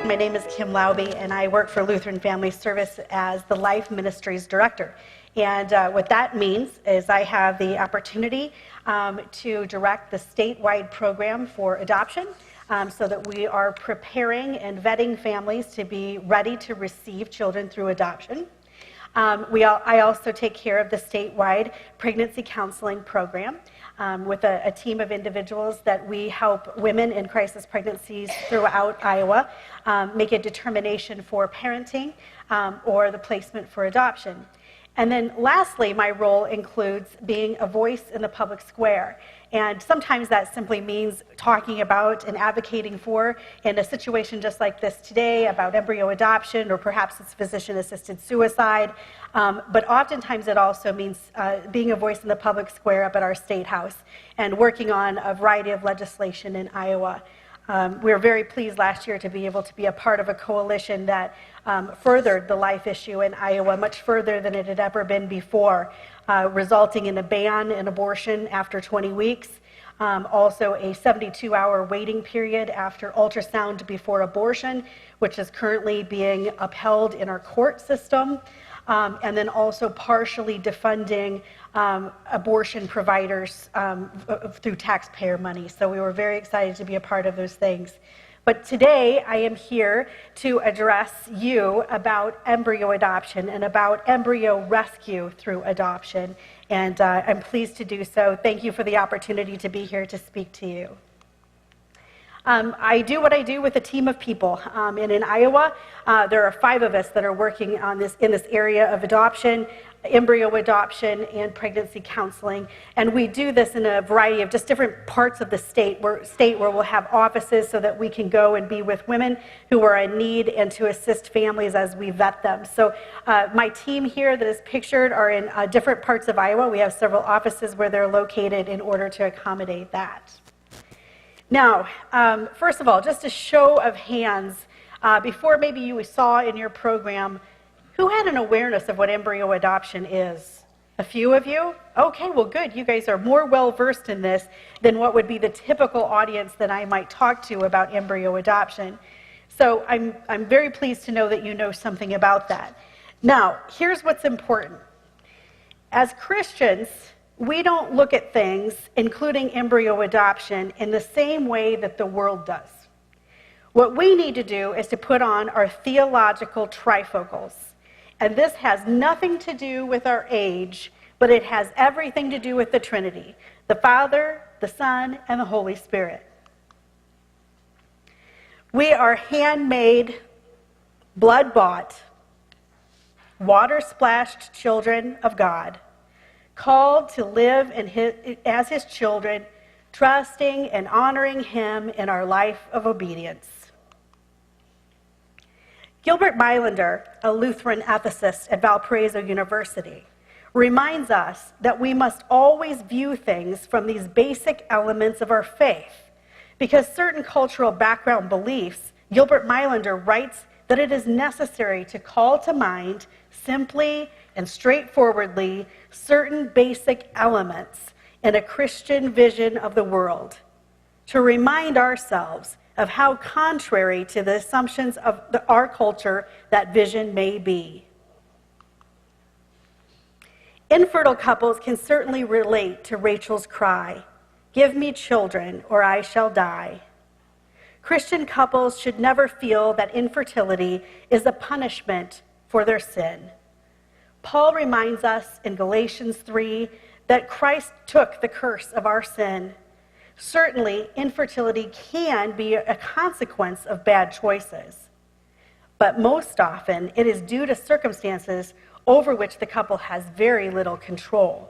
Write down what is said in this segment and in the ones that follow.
my name is Kim Laube, and I work for Lutheran Family Service as the Life Ministries Director. And what that means is I have the opportunity to direct the statewide program for adoption so that we are preparing and vetting families to be ready to receive children through adoption. I also take care of the statewide pregnancy counseling program with a team of individuals that we help women in crisis pregnancies throughout Iowa make a determination for parenting or the placement for adoption. And then lastly, my role includes being a voice in the public square. And sometimes that simply means talking about and advocating for, in a situation just like this today, about embryo adoption, or perhaps it's physician-assisted suicide. But oftentimes it also means being a voice in the public square up at our state house and working on a variety of legislation in Iowa. We were very pleased last year to be able to be a part of a coalition that furthered the life issue in Iowa much further than it had ever been before, resulting in a ban in abortion after 20 weeks, also a 72-hour waiting period after ultrasound before abortion, which is currently being upheld in our court system, and then also partially defunding abortion providers through taxpayer money. So we were very excited to be a part of those things. But today I am here to address you about embryo adoption and about embryo rescue through adoption. And I'm pleased to do so. Thank you for the opportunity to be here to speak to you. I do what I do with a team of people. And in Iowa, there are 5 of us that are working on this in this area of adoption, embryo adoption, and pregnancy counseling. And we do this in a variety of just different parts of the state where we'll have offices so that we can go and be with women who are in need and to assist families as we vet them. So my team here that is pictured are in different parts of Iowa. We have several offices where they're located in order to accommodate that. Now, first of all, just a show of hands, before maybe you saw in your program, who had an awareness of what embryo adoption is? A few of you? Okay, well good. You guys are more well-versed in this than what would be the typical audience that I might talk to about embryo adoption. So I'm very pleased to know that you know something about that. Now, here's what's important. As Christians, we don't look at things, including embryo adoption, in the same way that the world does. What we need to do is to put on our theological trifocals. And this has nothing to do with our age, but it has everything to do with the Trinity, the Father, the Son, and the Holy Spirit. We are handmade, blood-bought, water-splashed children of God, called to live as his children, trusting and honoring him in our life of obedience. Gilbert Meilander, a Lutheran ethicist at Valparaiso University, reminds us that we must always view things from these basic elements of our faith, because certain cultural background beliefs, Gilbert Meilander writes that it is necessary to call to mind simply and straightforwardly certain basic elements in a Christian vision of the world, to remind ourselves of how contrary to the assumptions of our culture that vision may be. Infertile couples can certainly relate to Rachel's cry, "Give me children or I shall die." Christian couples should never feel that infertility is a punishment for their sin. Paul reminds us in Galatians 3 that Christ took the curse of our sin. Certainly, infertility can be a consequence of bad choices, but most often it is due to circumstances over which the couple has very little control.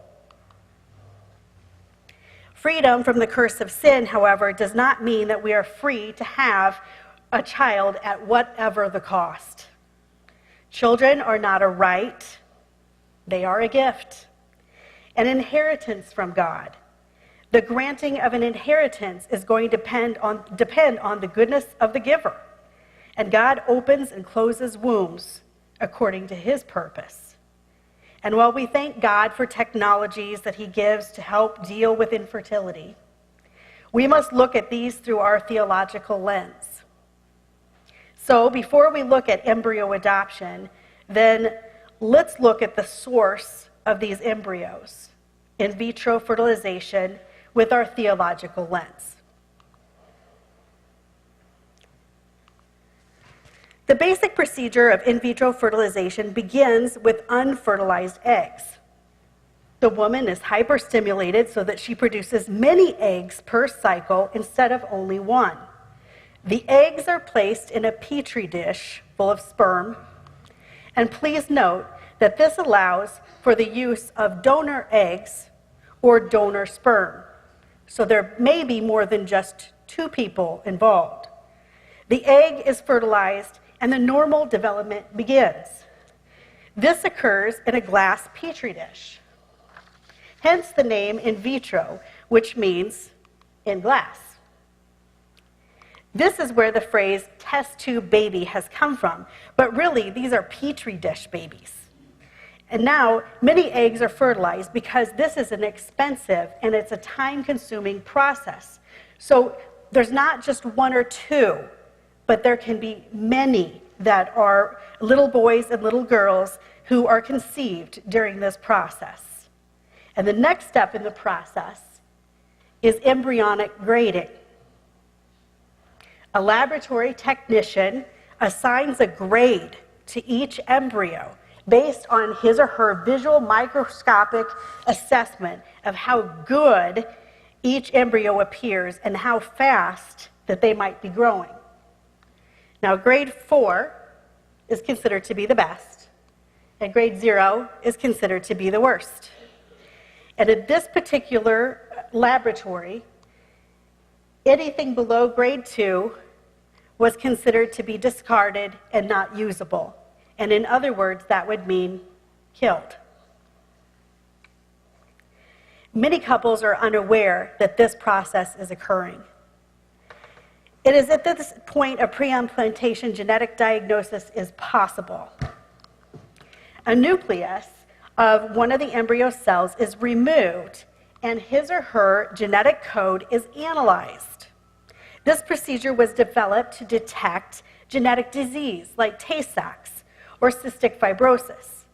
Freedom from the curse of sin, however, does not mean that we are free to have a child at whatever the cost. Children are not a right, they are a gift, an inheritance from God. The granting of an inheritance is going to depend on the goodness of the giver. And God opens and closes wombs according to his purpose. And while we thank God for technologies that he gives to help deal with infertility, we must look at these through our theological lens. So before we look at embryo adoption, then let's look at the source of these embryos, in vitro fertilization, with our theological lens. The basic procedure of in vitro fertilization begins with unfertilized eggs. The woman is hyperstimulated so that she produces many eggs per cycle instead of only one. The eggs are placed in a petri dish full of sperm, and please note that this allows for the use of donor eggs or donor sperm. So there may be more than just two people involved. The egg is fertilized and the normal development begins. This occurs in a glass petri dish. Hence the name in vitro, which means in glass. This is where the phrase test tube baby has come from, but really these are petri dish babies. And now many eggs are fertilized because this is an expensive and it's a time-consuming process. So there's not just one or two, but there can be many that are little boys and little girls who are conceived during this process. And the next step in the process is embryonic grading. A laboratory technician assigns a grade to each embryo based on his or her visual microscopic assessment of how good each embryo appears and how fast that they might be growing. Now, grade 4 is considered to be the best, and grade 0 is considered to be the worst. And in this particular laboratory, anything below grade 2 was considered to be discarded and not usable. And in other words, that would mean killed. Many couples are unaware that this process is occurring. It is at this point a pre-implantation genetic diagnosis is possible. A nucleus of one of the embryo cells is removed and his or her genetic code is analyzed. This procedure was developed to detect genetic disease like Tay-Sachs or cystic fibrosis.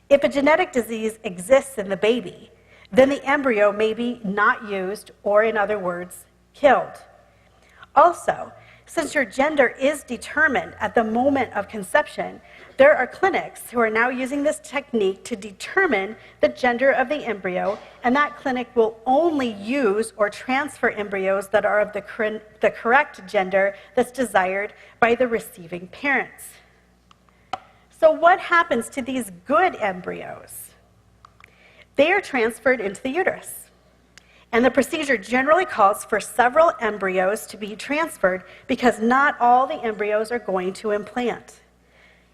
If a genetic disease exists in the baby, then the embryo may be not used or, in other words, killed. Also, since your gender is determined at the moment of conception, there are clinics who are now using this technique to determine the gender of the embryo, and that clinic will only use or transfer embryos that are of the correct gender that's desired by the receiving parents. So what happens to these good embryos? They are transferred into the uterus. And the procedure generally calls for several embryos to be transferred because not all the embryos are going to implant.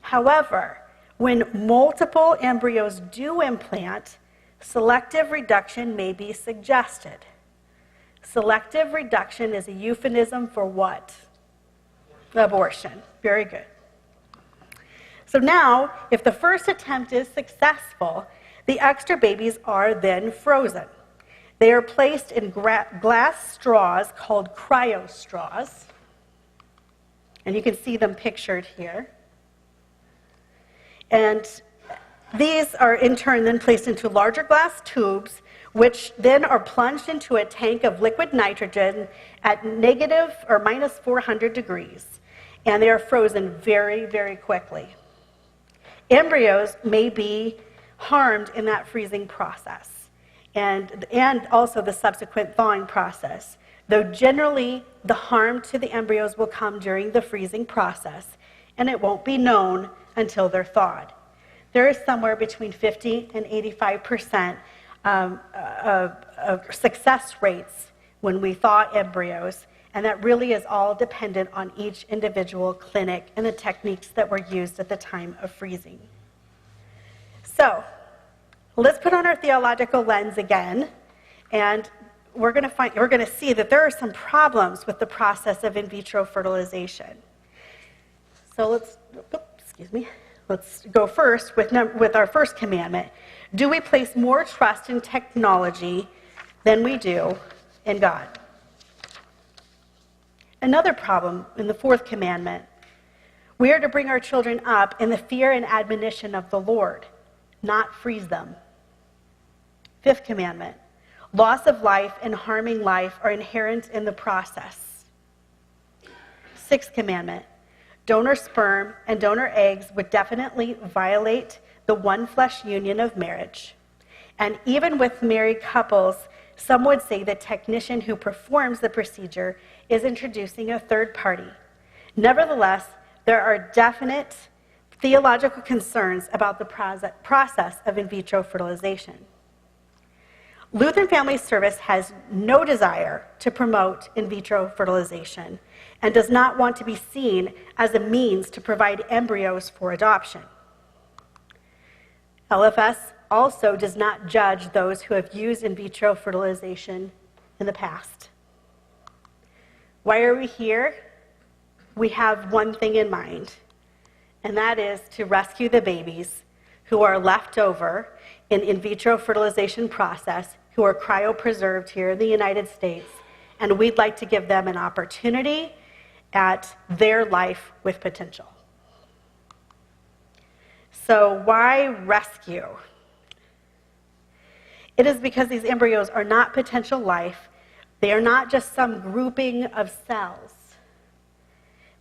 However, when multiple embryos do implant, selective reduction may be suggested. Selective reduction is a euphemism for what? Abortion. Very good. So now, if the first attempt is successful, the extra babies are then frozen. They are placed in glass straws called cryo straws. And you can see them pictured here. And these are in turn then placed into larger glass tubes, which then are plunged into a tank of liquid nitrogen at negative or minus 400 degrees. And they are frozen very, very quickly. Embryos may be harmed in that freezing process. And also the subsequent thawing process, though generally the harm to the embryos will come during the freezing process, and it won't be known until they're thawed. There is somewhere between 50 and 85% of success rates when we thaw embryos, and that really is all dependent on each individual clinic and the techniques that were used at the time of freezing. So, let's put on our theological lens again, and we're going to see that there are some problems with the process of in vitro fertilization. So let's go first with our first commandment. Do we place more trust in technology than we do in God? Another problem in the fourth commandment. We are to bring our children up in the fear and admonition of the Lord, not freeze them. Fifth commandment, loss of life and harming life are inherent in the process. Sixth commandment, donor sperm and donor eggs would definitely violate the one flesh union of marriage. And even with married couples, some would say the technician who performs the procedure is introducing a third party. Nevertheless, there are definite theological concerns about the process of in vitro fertilization. Lutheran Family Service has no desire to promote in vitro fertilization and does not want to be seen as a means to provide embryos for adoption. LFS also does not judge those who have used in vitro fertilization in the past. Why are we here? We have one thing in mind, and that is to rescue the babies who are left over in vitro fertilization process, who are cryopreserved here in the United States, and we'd like to give them an opportunity at their life with potential. So why rescue? It is because these embryos are not potential life. They are not just some grouping of cells,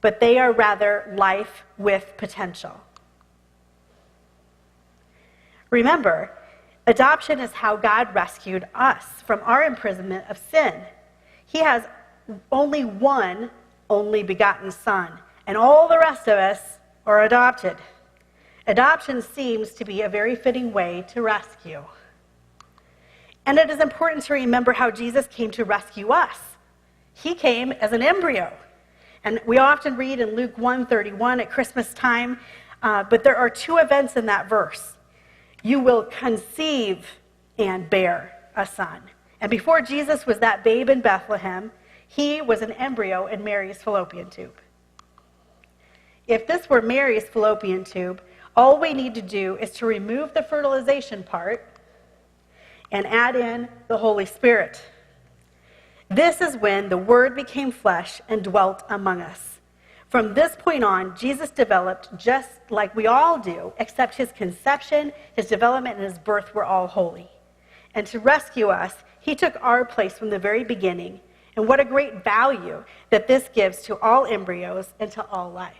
but they are rather life with potential. Remember, adoption is how God rescued us from our imprisonment of sin. He has only one only begotten Son, and all the rest of us are adopted. Adoption seems to be a very fitting way to rescue. And it is important to remember how Jesus came to rescue us. He came as an embryo. And we often read in Luke 1:31 at Christmas time, but there are two events in that verse. You will conceive and bear a son. And before Jesus was that babe in Bethlehem, he was an embryo in Mary's fallopian tube. If this were Mary's fallopian tube, all we need to do is to remove the fertilization part and add in the Holy Spirit. This is when the Word became flesh and dwelt among us. From this point on, Jesus developed just like we all do, except his conception, his development, and his birth were all holy. And to rescue us, he took our place from the very beginning. And what a great value that this gives to all embryos and to all life.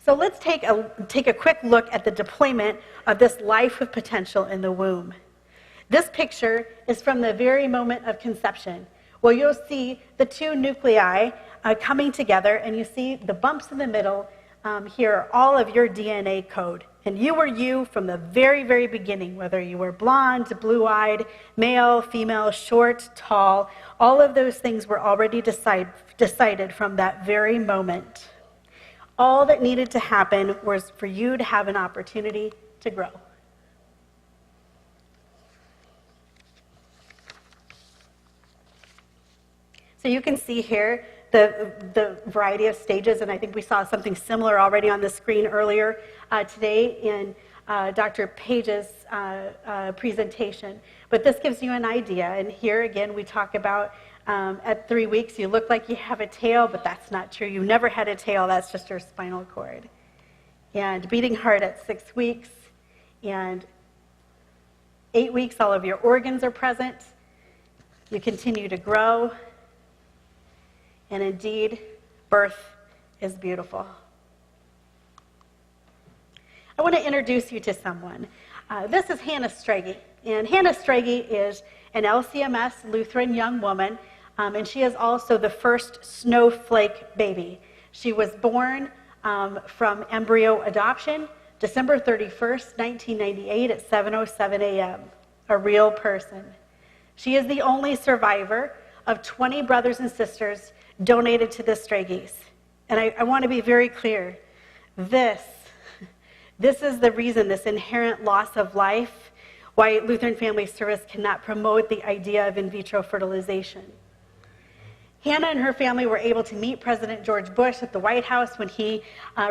So let's take a quick look at the deployment of this life with potential in the womb. This picture is from the very moment of conception, where you'll see the two nuclei coming together, and you see the bumps in the middle. Here are all of your DNA code. And you were you from the very, very beginning, whether you were blonde, blue-eyed, male, female, short, tall. All of those things were already decided from that very moment. All that needed to happen was for you to have an opportunity to grow. So you can see here the variety of stages, and I think we saw something similar already on the screen earlier today in Dr. Page's presentation. But this gives you an idea, and here again we talk about at 3 weeks you look like you have a tail, but that's not true. You never had a tail, that's just your spinal cord. And beating heart at 6 weeks, and 8 weeks all of your organs are present. You continue to grow. And indeed, birth is beautiful. I want to introduce you to someone. This is Hannah Strege. And Hannah Strege is an LCMS Lutheran young woman, and she is also the first snowflake baby. She was born from embryo adoption, December 31st, 1998 at 7:07 a.m., a real person. She is the only survivor of 20 brothers and sisters donated to the Streges. And I want to be very clear. This is the reason, this inherent loss of life, why Lutheran Family Service cannot promote the idea of in vitro fertilization. Hannah and her family were able to meet President George Bush at the White House when he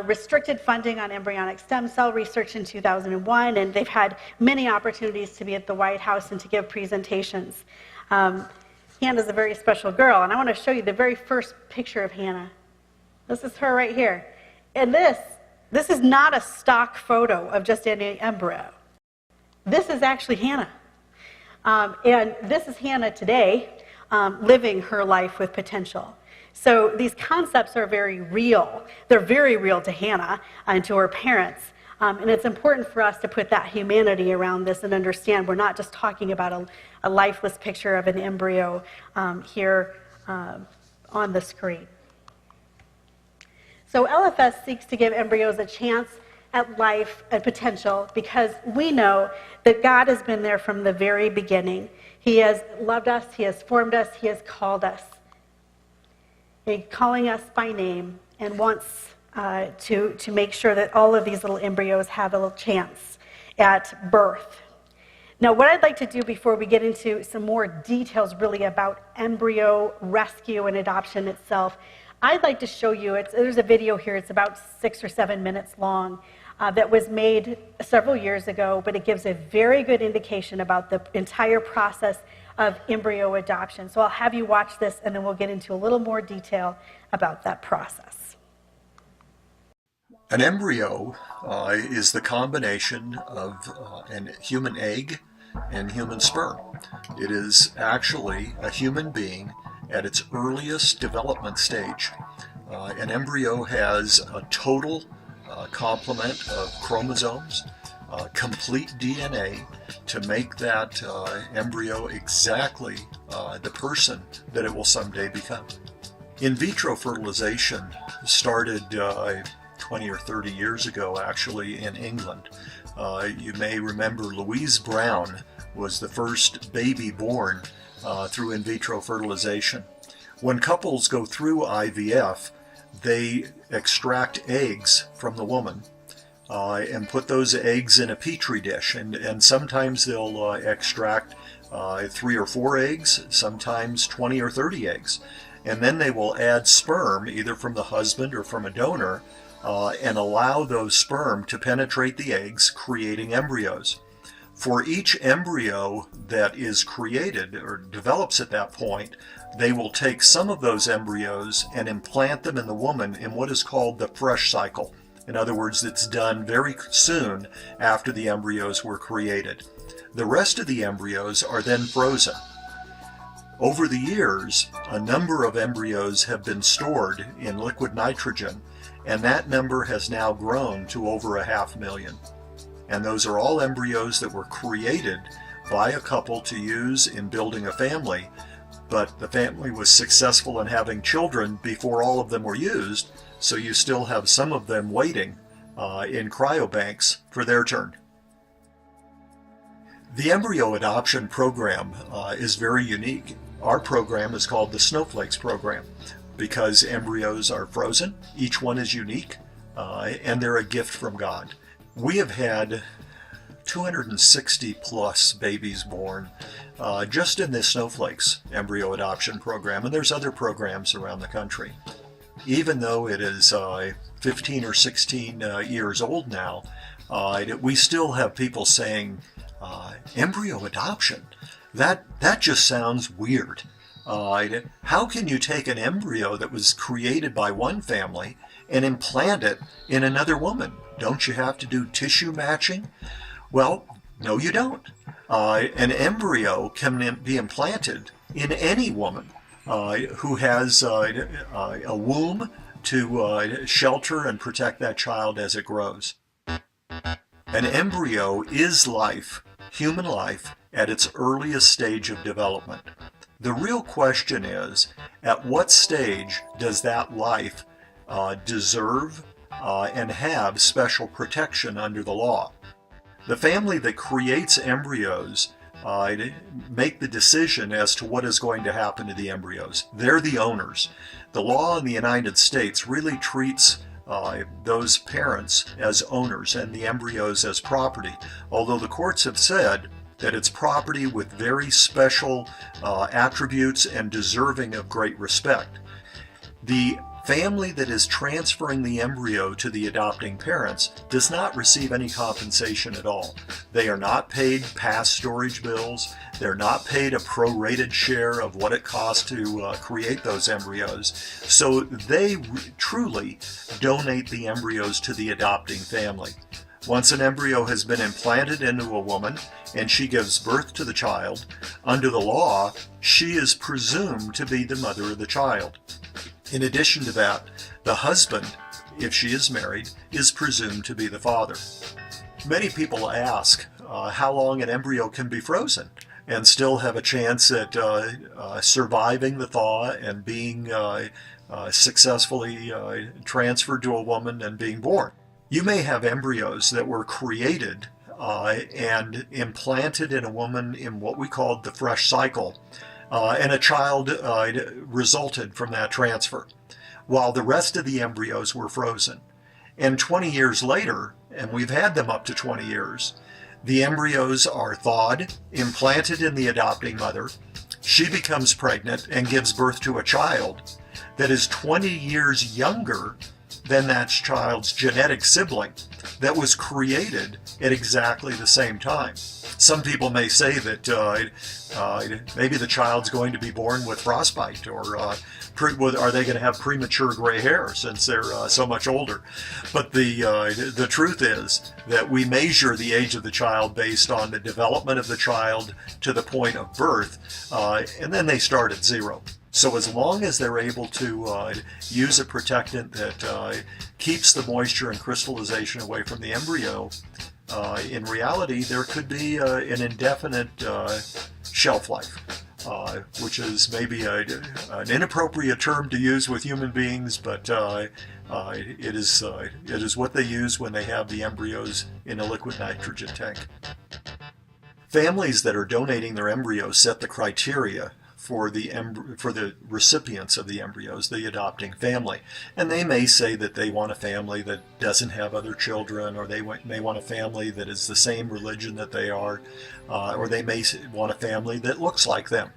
restricted funding on embryonic stem cell research in 2001, and they've had many opportunities to be at the White House and to give presentations. Hannah's a very special girl, and I want to show you the very first picture of Hannah. This is her right here. And this is not a stock photo of just any embryo. This is actually Hannah. And this is Hannah today, living her life with potential. So these concepts are very real. They're very real to Hannah and to her parents. And it's important for us to put that humanity around this and understand we're not just talking about a lifeless picture of an embryo here on the screen. So LFS seeks to give embryos a chance at life and potential because we know that God has been there from the very beginning. He has loved us, He has formed us, He has called us. He's calling us by name and wants to make sure that all of these little embryos have a little chance at birth. Now, what I'd like to do before we get into some more details really about embryo rescue and adoption itself, I'd like to show you, there's a video here, it's about 6 or 7 minutes long, that was made several years ago, but it gives a very good indication about the entire process of embryo adoption. So I'll have you watch this and then we'll get into a little more detail about that process. An embryo is the combination of an human egg and human sperm. It is actually a human being at its earliest development stage. An embryo has a total complement of chromosomes, complete DNA to make that embryo exactly the person that it will someday become. In vitro fertilization started 20 or 30 years ago actually in England. You may remember Louise Brown was the first baby born through in vitro fertilization. When couples go through IVF, they extract eggs from the woman and put those eggs in a petri dish, and sometimes they'll extract 3 or 4 eggs, sometimes 20 or 30 eggs, and then they will add sperm either from the husband or from a donor and allow those sperm to penetrate the eggs, creating embryos. For each embryo that is created or develops at that point, they will take some of those embryos and implant them in the woman in what is called the fresh cycle. In other words, it's done very soon after the embryos were created. The rest of the embryos are then frozen. Over the years, a number of embryos have been stored in liquid nitrogen, and that number has now grown to over 500,000. And those are all embryos that were created by a couple to use in building a family, but the family was successful in having children before all of them were used, so you still have some of them waiting in cryobanks for their turn. The embryo adoption program is very unique. Our program is called the Snowflakes program because embryos are frozen, each one is unique, and they're a gift from God. We have had 260 plus babies born just in this Snowflakes embryo adoption program, and there's other programs around the country. Even though it is 15 or 16 years old now, we still have people saying, embryo adoption? That just sounds weird. How can you take an embryo that was created by one family and implant it in another woman? Don't you have to do tissue matching? Well, no you don't. An embryo can be implanted in any woman who has a womb to shelter and protect that child as it grows. An embryo is life, human life, at its earliest stage of development. The real question is, at what stage does that life deserve and have special protection under the law? The family that creates embryos make the decision as to what is going to happen to the embryos. They're the owners. The law in the United States really treats those parents as owners and the embryos as property, although the courts have said that it's property with very special attributes and deserving of great respect. The Family that is transferring the embryo to the adopting parents does not receive any compensation at all. They are not paid past storage bills. They're not paid a prorated share of what it costs to create those embryos. So they truly donate the embryos to the adopting family. Once an embryo has been implanted into a woman and she gives birth to the child, under the law, she is presumed to be the mother of the child. In addition to that, the husband, if she is married, is presumed to be the father. Many people ask how long an embryo can be frozen and still have a chance at surviving the thaw and being successfully transferred to a woman and being born. You may have embryos that were created and implanted in a woman in what we call the fresh cycle, and a child resulted from that transfer, while the rest of the embryos were frozen. And 20 years later, and we've had them up to 20 years, the embryos are thawed, implanted in the adopting mother. She becomes pregnant and gives birth to a child that is 20 years younger than that child's genetic sibling that was created at exactly the same time. Some people may say that maybe the child's going to be born with frostbite, or are they going to have premature gray hair since they're so much older? But the truth is that we measure the age of the child based on the development of the child to the point of birth, and then they start at zero. So as long as they're able to use a protectant that keeps the moisture and crystallization away from the embryo, in reality there could be an indefinite shelf life, which is maybe an inappropriate term to use with human beings, but it is what they use when they have the embryos in a liquid nitrogen tank. Families that are donating their embryos set the criteria for the recipients of the embryos, the adopting family. And they may say that they want a family that doesn't have other children, or they may want a family that is the same religion that they are, or they may want a family that looks like them.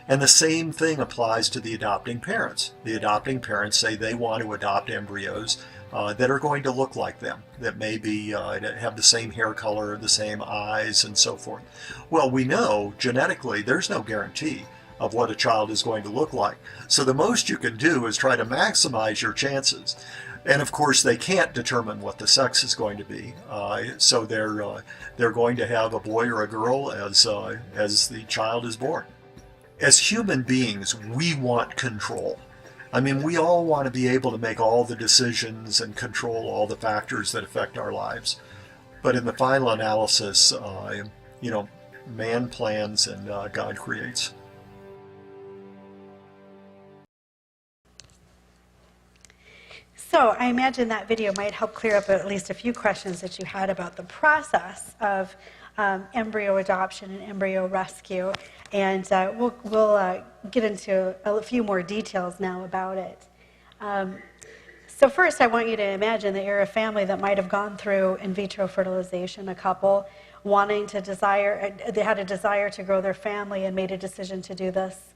And the same thing applies to the adopting parents. The adopting parents say they want to adopt embryos that are going to look like them, that maybe have the same hair color, the same eyes, and so forth. Well, we know genetically there's no guarantee of what a child is going to look like. So the most you can do is try to maximize your chances. And of course they can't determine what the sex is going to be. So they're going to have a boy or a girl as the child is born. As human beings, we want control. I mean, we all want to be able to make all the decisions and control all the factors that affect our lives. But in the final analysis, man plans and God creates. So I imagine that video might help clear up at least a few questions that you had about the process of embryo adoption and embryo rescue. And we'll get into a few more details now about it. So first, I want you to imagine that you're a family that might have gone through in vitro fertilization, a couple they had a desire to grow their family and made a decision to do this.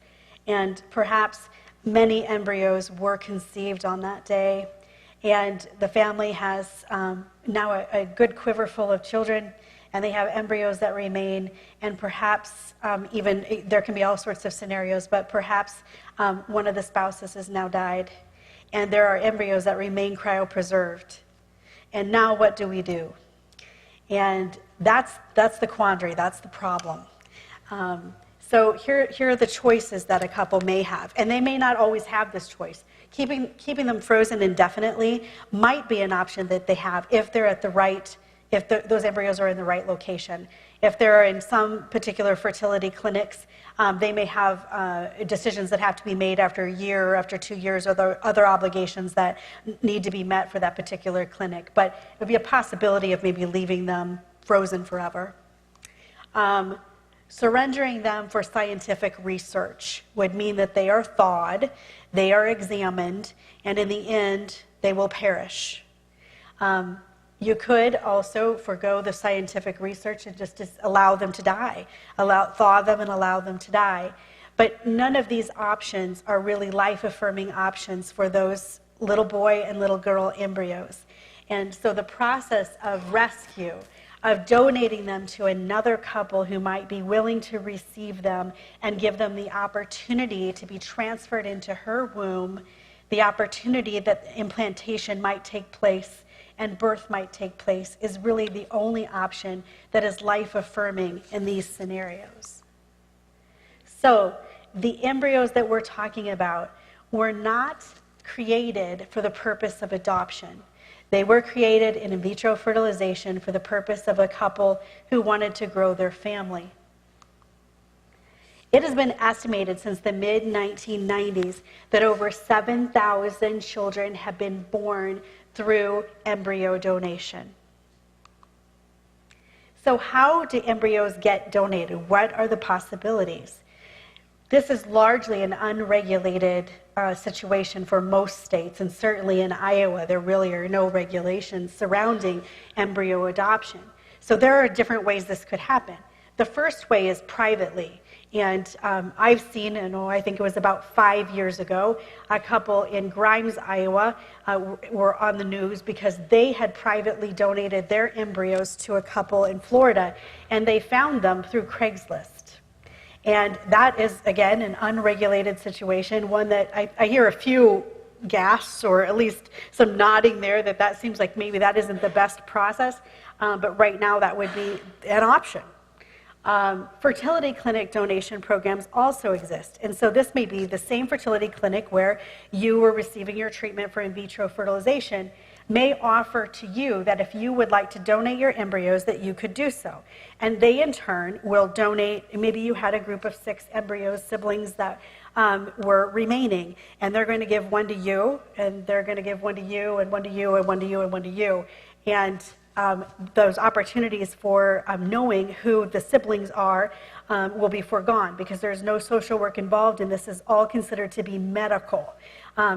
And perhaps many embryos were conceived on that day. And the family has now a good quiver full of children, and they have embryos that remain, and perhaps even, there can be all sorts of scenarios, but perhaps one of the spouses has now died, and there are embryos that remain cryopreserved. And now what do we do? And that's the quandary, that's the problem. So here are the choices that a couple may have, and they may not always have this choice. Keeping them frozen indefinitely might be an option that they have if they're at the right, those embryos are in the right location. If they're in some particular fertility clinics, they may have decisions that have to be made after a year or after 2 years, or other obligations that need to be met for that particular clinic. But it would be a possibility of maybe leaving them frozen forever. Surrendering them for scientific research would mean that they are thawed, they are examined, and in the end, they will perish. You could also forego the scientific research and just allow them to die, thaw them and allow them to die. But none of these options are really life-affirming options for those little boy and little girl embryos. And so the process of rescue, of donating them to another couple who might be willing to receive them and give them the opportunity to be transferred into her womb, the opportunity that implantation might take place and birth might take place, is really the only option that is life-affirming in these scenarios. So the embryos that we're talking about were not created for the purpose of adoption. They were created in vitro fertilization for the purpose of a couple who wanted to grow their family. It has been estimated since the mid-1990s that over 7,000 children have been born through embryo donation. So how do embryos get donated? What are the possibilities? This is largely an unregulated situation for most states, and certainly in Iowa, there really are no regulations surrounding embryo adoption. So there are different ways this could happen. The first way is privately. And I've seen, I think it was about 5 years ago, a couple in Grimes, Iowa, were on the news because they had privately donated their embryos to a couple in Florida, and they found them through Craigslist. And that is, again, an unregulated situation, one that I hear a few gasps, or at least some nodding there, that seems like maybe that isn't the best process, but right now that would be an option. Fertility clinic donation programs also exist. And so this may be the same fertility clinic where you were receiving your treatment for in vitro fertilization, may offer to you that if you would like to donate your embryos, that you could do so. And they in turn will donate, maybe you had a group of 6 embryos, siblings that were remaining, and they're going to give one to you, and they're going to give one to you, and one to you, and one to you, and one to you. And those opportunities for knowing who the siblings are will be foregone because there's no social work involved, and this is all considered to be medical.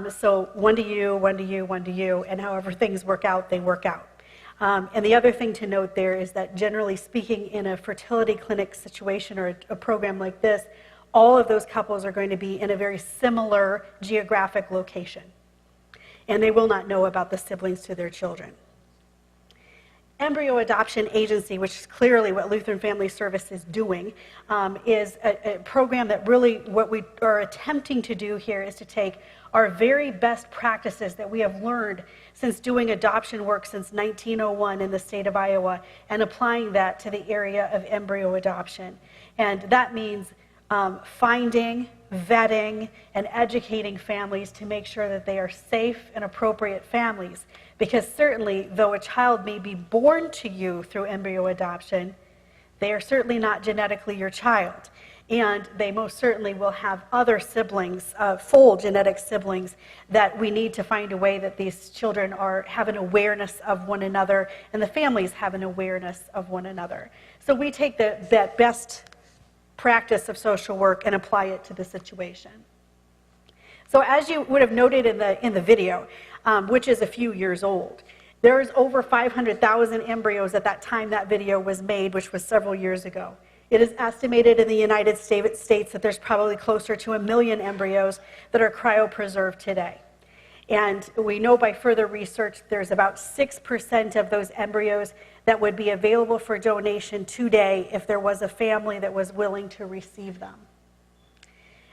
So one to you, one to you, one to you, and however things work out, they work out. And the other thing to note there is that generally speaking, in a fertility clinic situation or a program like this, all of those couples are going to be in a very similar geographic location, and they will not know about the siblings to their children. Embryo Adoption Agency, which is clearly what Lutheran Family Service is doing, is a program that really what we are attempting to do here is to take our very best practices that we have learned since doing adoption work since 1901 in the state of Iowa and applying that to the area of embryo adoption. And that means finding, vetting, and educating families to make sure that they are safe and appropriate families. Because certainly, though a child may be born to you through embryo adoption, they are certainly not genetically your child. And they most certainly will have other siblings, full genetic siblings, that we need to find a way that these children have an awareness of one another, and the families have an awareness of one another. So we take that best practice of social work and apply it to the situation. So as you would have noted in the video, which is a few years old, there's over 500,000 embryos at that time that video was made, which was several years ago. It is estimated in the United States that there's probably closer to 1 million embryos that are cryopreserved today. And we know by further research there's about 6% of those embryos that would be available for donation today if there was a family that was willing to receive them.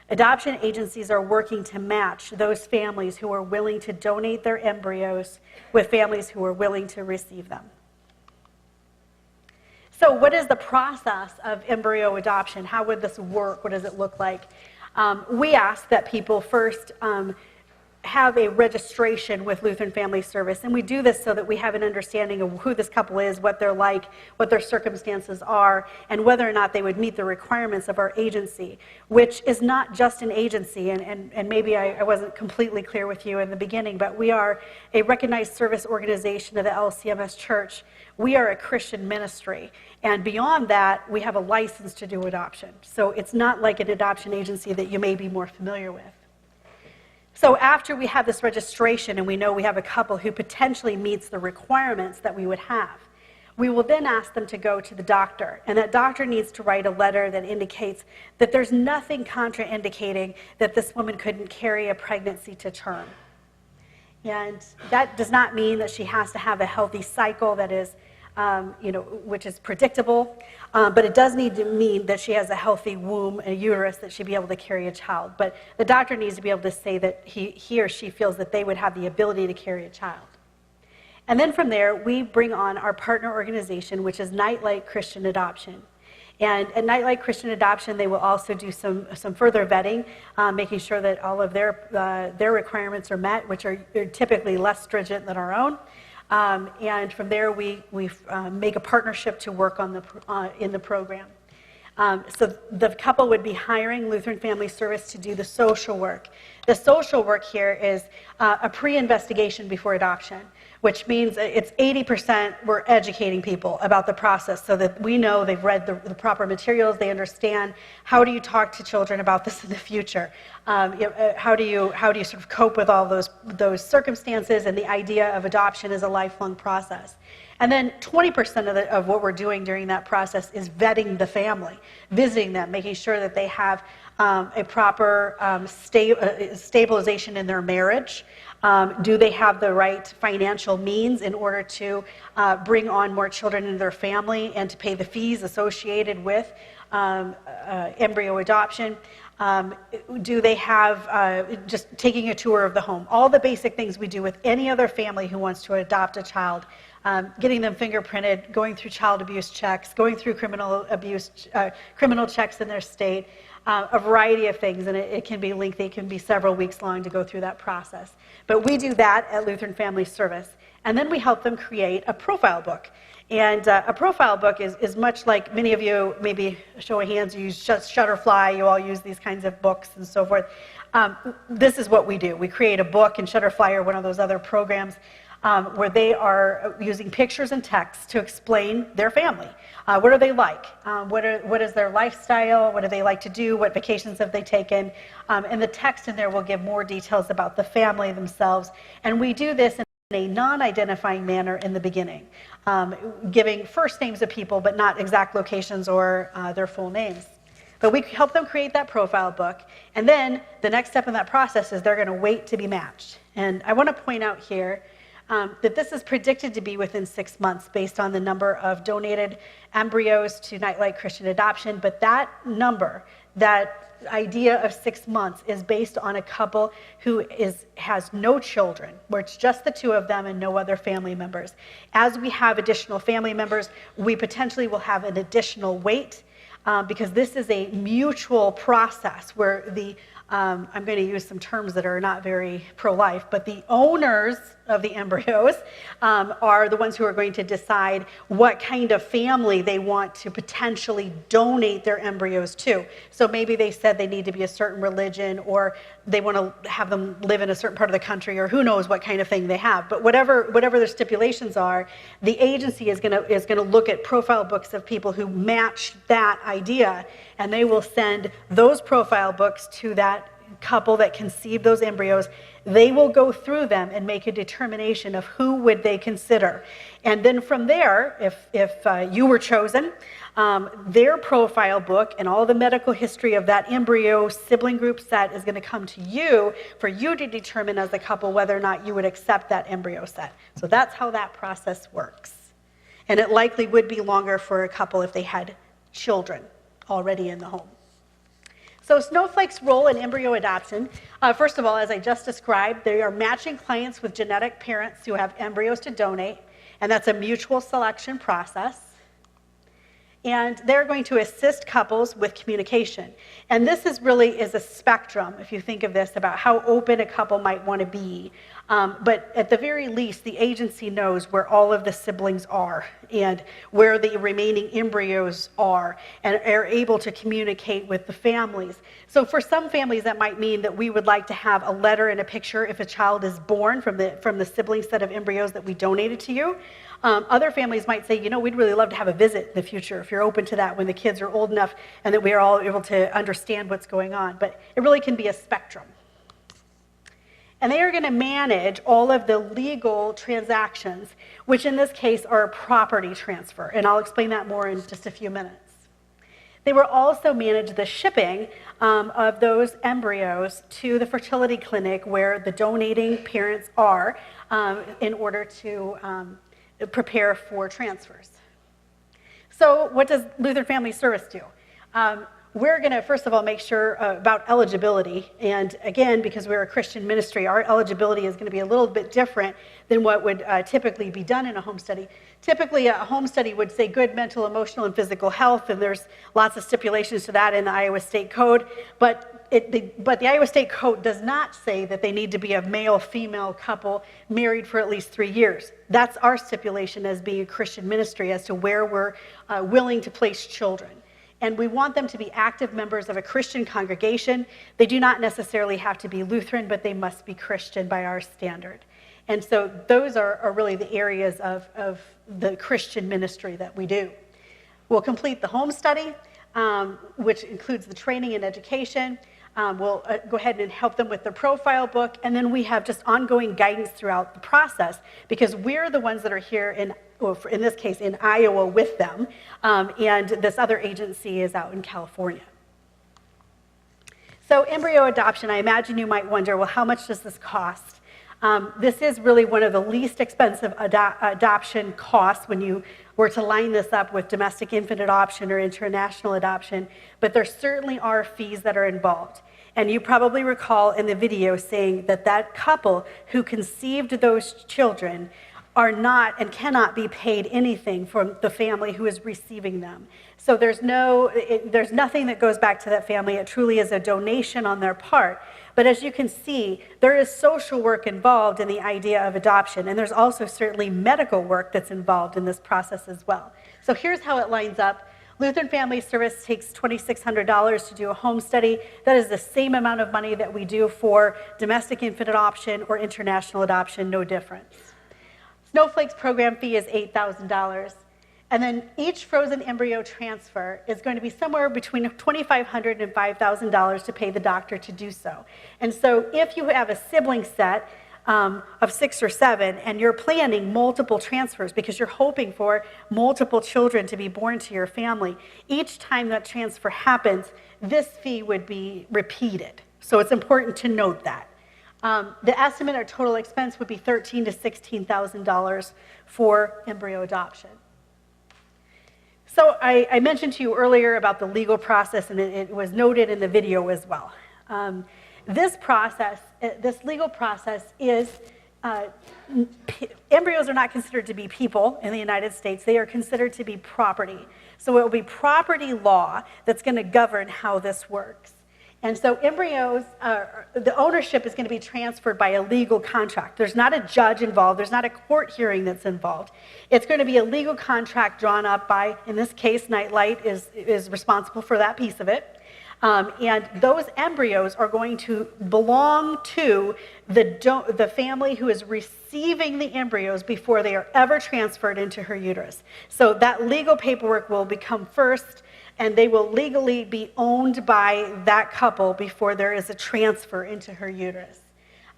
Adoption agencies are working to match those families who are willing to donate their embryos with families who are willing to receive them. So what is the process of embryo adoption? How would this work? What does it look like? We ask that people first have a registration with Lutheran Family Service, and we do this so that we have an understanding of who this couple is, what they're like, what their circumstances are, and whether or not they would meet the requirements of our agency, which is not just an agency, and maybe I wasn't completely clear with you in the beginning, but we are a recognized service organization of the LCMS Church. We are a Christian ministry, and beyond that, we have a license to do adoption. So it's not like an adoption agency that you may be more familiar with. So after we have this registration and we know we have a couple who potentially meets the requirements that we would have, we will then ask them to go to the doctor. And that doctor needs to write a letter that indicates that there's nothing contraindicating that this woman couldn't carry a pregnancy to term. And that does not mean that she has to have a healthy cycle that is, which is predictable, but it does need to mean that she has a healthy womb and uterus that she'd be able to carry a child. But the doctor needs to be able to say that he or she feels that they would have the ability to carry a child. And then from there, we bring on our partner organization, which is Nightlight Christian Adoption. And at Nightlight Christian Adoption, they will also do some further vetting, making sure that all of their requirements are met, which are typically less stringent than our own. And from there, we make a partnership to work on in the program. So the couple would be hiring Lutheran Family Service to do the social work. The social work here is a pre-investigation before adoption, which means it's 80% we're educating people about the process so that we know they've read the proper materials, they understand how do you talk to children about this in the future, how do you sort of cope with all those circumstances, and the idea of adoption is a lifelong process. And then 20% of what we're doing during that process is vetting the family, visiting them, making sure that they have a proper stabilization in their marriage. Do they have the right financial means in order to bring on more children into their family and to pay the fees associated with embryo adoption? Do they have just taking a tour of the home? All the basic things we do with any other family who wants to adopt a child. Getting them fingerprinted, going through child abuse checks, going through criminal checks in their state, a variety of things, and it can be lengthy, it can be several weeks long to go through that process. But we do that at Lutheran Family Service. And then we help them create a profile book. And a profile book is much like many of you, maybe show of hands, you use Shutterfly, you all use these kinds of books and so forth. This is what we do. We create a book, and Shutterfly or one of those other programs where they are using pictures and text to explain their family. What are they like? What is their lifestyle? What do they like to do? What vacations have they taken? And the text in there will give more details about the family themselves. And we do this in a non-identifying manner in the beginning, giving first names of people, but not exact locations or their full names. But we help them create that profile book. And then the next step in that process is they're going to wait to be matched. And I want to point out here that this is predicted to be within 6 months based on the number of donated embryos to Nightlight Christian Adoption. But that number, that idea of 6 months, is based on a couple who has no children, where it's just the two of them and no other family members. As we have additional family members, we potentially will have an additional wait because this is a mutual process where I'm going to use some terms that are not very pro-life, but the owners of the embryos are the ones who are going to decide what kind of family they want to potentially donate their embryos to. So maybe they said they need to be a certain religion, or they want to have them live in a certain part of the country, or who knows what kind of thing they have. But whatever their stipulations are, the agency is going to look at profile books of people who match that idea, and they will send those profile books to that couple that conceived those embryos. They will go through them and make a determination of who would they consider. And then from there, if you were chosen, their profile book and all the medical history of that embryo sibling group set is going to come to you for you to determine as a couple whether or not you would accept that embryo set. So that's how that process works. And it likely would be longer for a couple if they had children already in the home. So Snowflake's role in embryo adoption, first of all, as I just described, they are matching clients with genetic parents who have embryos to donate, and that's a mutual selection process. And they're going to assist couples with communication. And this is a spectrum, if you think of this, about how open a couple might want to be. But at the very least, the agency knows where all of the siblings are and where the remaining embryos are, and are able to communicate with the families. So for some families, that might mean that we would like to have a letter and a picture if a child is born from the sibling set of embryos that we donated to you. Other families might say, we'd really love to have a visit in the future if you're open to that when the kids are old enough and that we are all able to understand what's going on. But it really can be a spectrum. And they are going to manage all of the legal transactions, which in this case are a property transfer. And I'll explain that more in just a few minutes. They will also manage the shipping of those embryos to the fertility clinic where the donating parents are in order to prepare for transfers. So what does Lutheran Family Service do? We're going to, first of all, make sure about eligibility. And again, because we're a Christian ministry, our eligibility is going to be a little bit different than what would typically be done in a home study. Typically, a home study would say good mental, emotional, and physical health, and there's lots of stipulations to that in the Iowa State Code. But the Iowa State Code does not say that they need to be a male-female couple married for at least 3 years. That's our stipulation as being a Christian ministry as to where we're willing to place children. And we want them to be active members of a Christian congregation. They do not necessarily have to be Lutheran, but they must be Christian by our standard. And so those are really the areas of the Christian ministry that we do. We'll complete the home study, which includes the training and education. We'll go ahead and help them with the profile book, and then we have just ongoing guidance throughout the process because we're the ones that are here in this case in Iowa with them, and this other agency is out in California. So embryo adoption, I imagine you might wonder, well, how much does this cost? This is really one of the least expensive adoption costs when you were to line this up with domestic infant adoption or international adoption, but there certainly are fees that are involved. And you probably recall in the video saying that that couple who conceived those children are not and cannot be paid anything from the family who is receiving them. So there's nothing that goes back to that family. It truly is a donation on their part. But as you can see, there is social work involved in the idea of adoption, and there's also certainly medical work that's involved in this process as well. So here's how it lines up. Lutheran Family Service takes $2,600 to do a home study. That is the same amount of money that we do for domestic infant adoption or international adoption, no difference. Snowflake's program fee is $8,000. And then each frozen embryo transfer is going to be somewhere between $2,500 and $5,000 to pay the doctor to do so. And so if you have a sibling set of 6 or 7 and you're planning multiple transfers because you're hoping for multiple children to be born to your family, each time that transfer happens, this fee would be repeated. So it's important to note that. The estimate or total expense would be $13,000 to $16,000 for embryo adoption. So I mentioned to you earlier about the legal process, and it was noted in the video as well. This legal process is, embryos are not considered to be people in the United States. They are considered to be property. So it will be property law that's going to govern how this works. And so embryos, the ownership is going to be transferred by a legal contract. There's not a judge involved. There's not a court hearing that's involved. It's going to be a legal contract drawn up by, in this case, Nightlight is responsible for that piece of it. And those embryos are going to belong to the family who is receiving the embryos before they are ever transferred into her uterus. So that legal paperwork will become first, and they will legally be owned by that couple before there is a transfer into her uterus.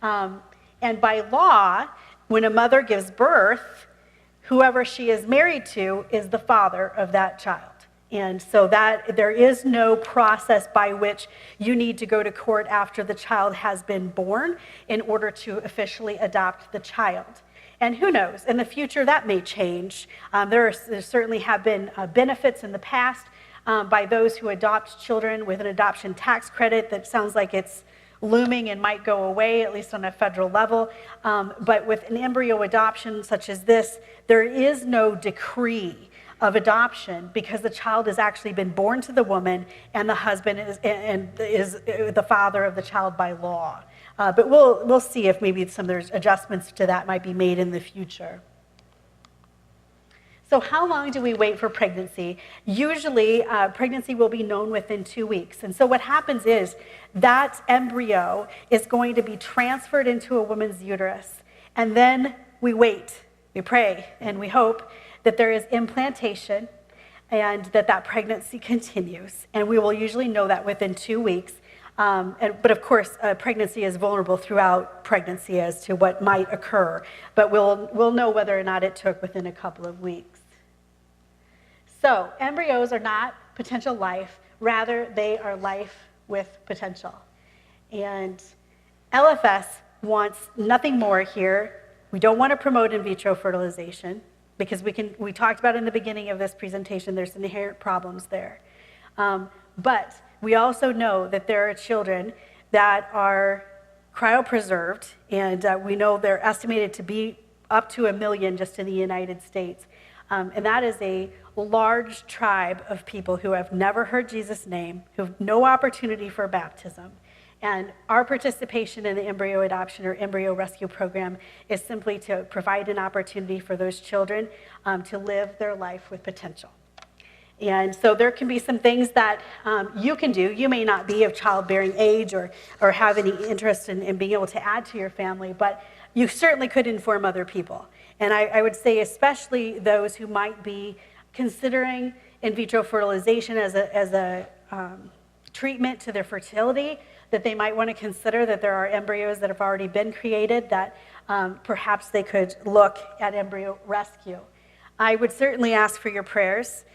And by law, when a mother gives birth, whoever she is married to is the father of that child. And so that there is no process by which you need to go to court after the child has been born in order to officially adopt the child. And who knows, in the future that may change. There certainly have been benefits in the past by those who adopt children with an adoption tax credit that sounds like it's looming and might go away, at least on a federal level. But with an embryo adoption such as this, there is no decree of adoption because the child has actually been born to the woman and the husband is the father of the child by law. But we'll see if maybe some there's adjustments to that might be made in the future. So how long do we wait for pregnancy? Usually, pregnancy will be known within 2 weeks. And so what happens is that embryo is going to be transferred into a woman's uterus. And then we wait, we pray, and we hope that there is implantation and that pregnancy continues. And we will usually know that within 2 weeks. But of course, pregnancy is vulnerable throughout pregnancy as to what might occur. But we'll know whether or not it took within a couple of weeks. So embryos are not potential life. Rather, they are life with potential. And LFS wants nothing more here. We don't want to promote in vitro fertilization because we talked about in the beginning of this presentation, there's inherent problems there. But we also know that there are children that are cryopreserved, and we know they're estimated to be up to 1 million just in the United States. And that is a large tribe of people who have never heard Jesus' name, who have no opportunity for baptism. And our participation in the embryo adoption or embryo rescue program is simply to provide an opportunity for those children to live their life with potential. And so there can be some things that you can do. You may not be of childbearing age or have any interest in being able to add to your family, but you certainly could inform other people. And I would say especially those who might be considering in vitro fertilization as a treatment to their fertility, that they might want to consider that there are embryos that have already been created that perhaps they could look at embryo rescue. I would certainly ask for your prayers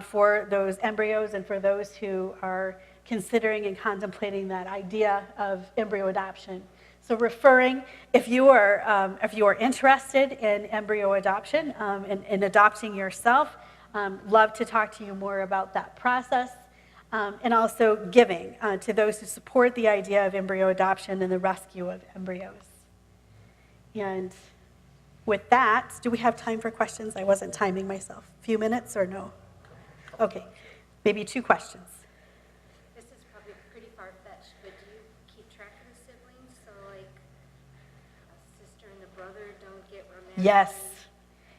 for those embryos and for those who are considering and contemplating that idea of embryo adoption. So referring, if you are interested in embryo adoption and adopting yourself, love to talk to you more about that process. And also giving to those who support the idea of embryo adoption and the rescue of embryos. And with that, do we have time for questions? I wasn't timing myself. A few minutes or no? Okay, maybe 2 questions. This is probably pretty far-fetched, but do you keep track of the siblings? So like a sister and a brother don't get romantic? Yes,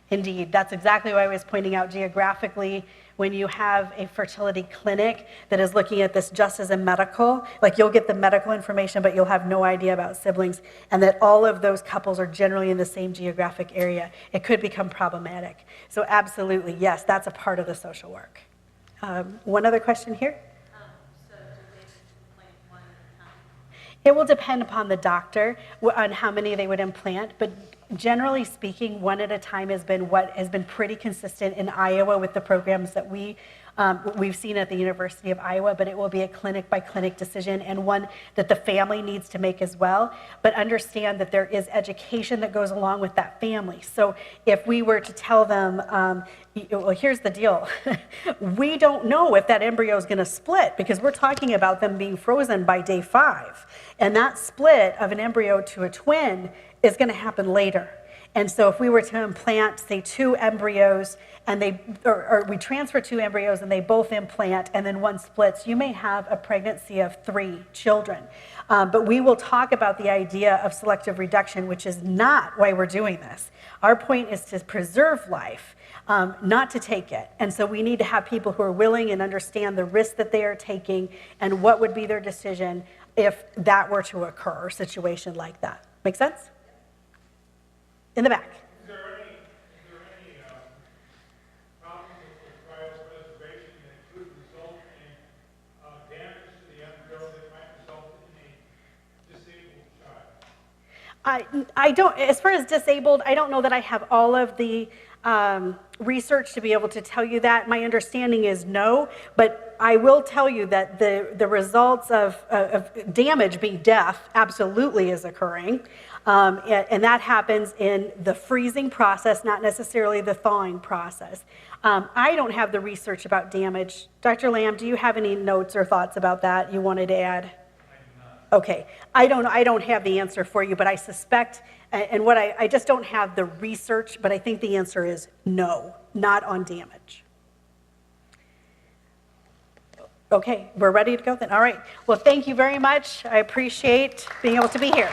indeed. That's exactly what I was pointing out geographically. When you have a fertility clinic that is looking at this just as a medical, like you'll get the medical information, but you'll have no idea about siblings, and that all of those couples are generally in the same geographic area, it could become problematic. So absolutely, yes, that's a part of the social work. One other question here? So do they implant one at a time? It will depend upon the doctor on how many they would implant, but generally speaking, one at a time has been what has been pretty consistent in Iowa with the programs that we've seen at the University of Iowa, but it will be a clinic-by-clinic decision and one that the family needs to make as well. But understand that there is education that goes along with that family. So if we were to tell them, well, here's the deal. We don't know if that embryo is going to split because we're talking about them being frozen by day 5. And that split of an embryo to a twin is going to happen later. And so if we were to implant, say, 2 embryos, and we transfer 2 embryos and they both implant and then one splits, you may have a pregnancy of 3 children. But we will talk about the idea of selective reduction, which is not why we're doing this. Our point is to preserve life, not to take it. And so we need to have people who are willing and understand the risk that they are taking and what would be their decision if that were to occur, or a situation like that. Make sense? In the back. Is there any problems with cryopreservation that could result in damage to the embryo that might result in a disabled child? I don't, as far as disabled, I don't know that I have all of the research to be able to tell you that. My understanding is no, but I will tell you that the results of damage being death absolutely is occurring. And that happens in the freezing process, not necessarily the thawing process. I don't have the research about damage. Dr. Lamb, do you have any notes or thoughts about that you wanted to add? Okay, I don't have the answer for you, but I suspect, and I just don't have the research, but I think the answer is no, not on damage. Okay, we're ready to go then. All right, well, thank you very much. I appreciate being able to be here.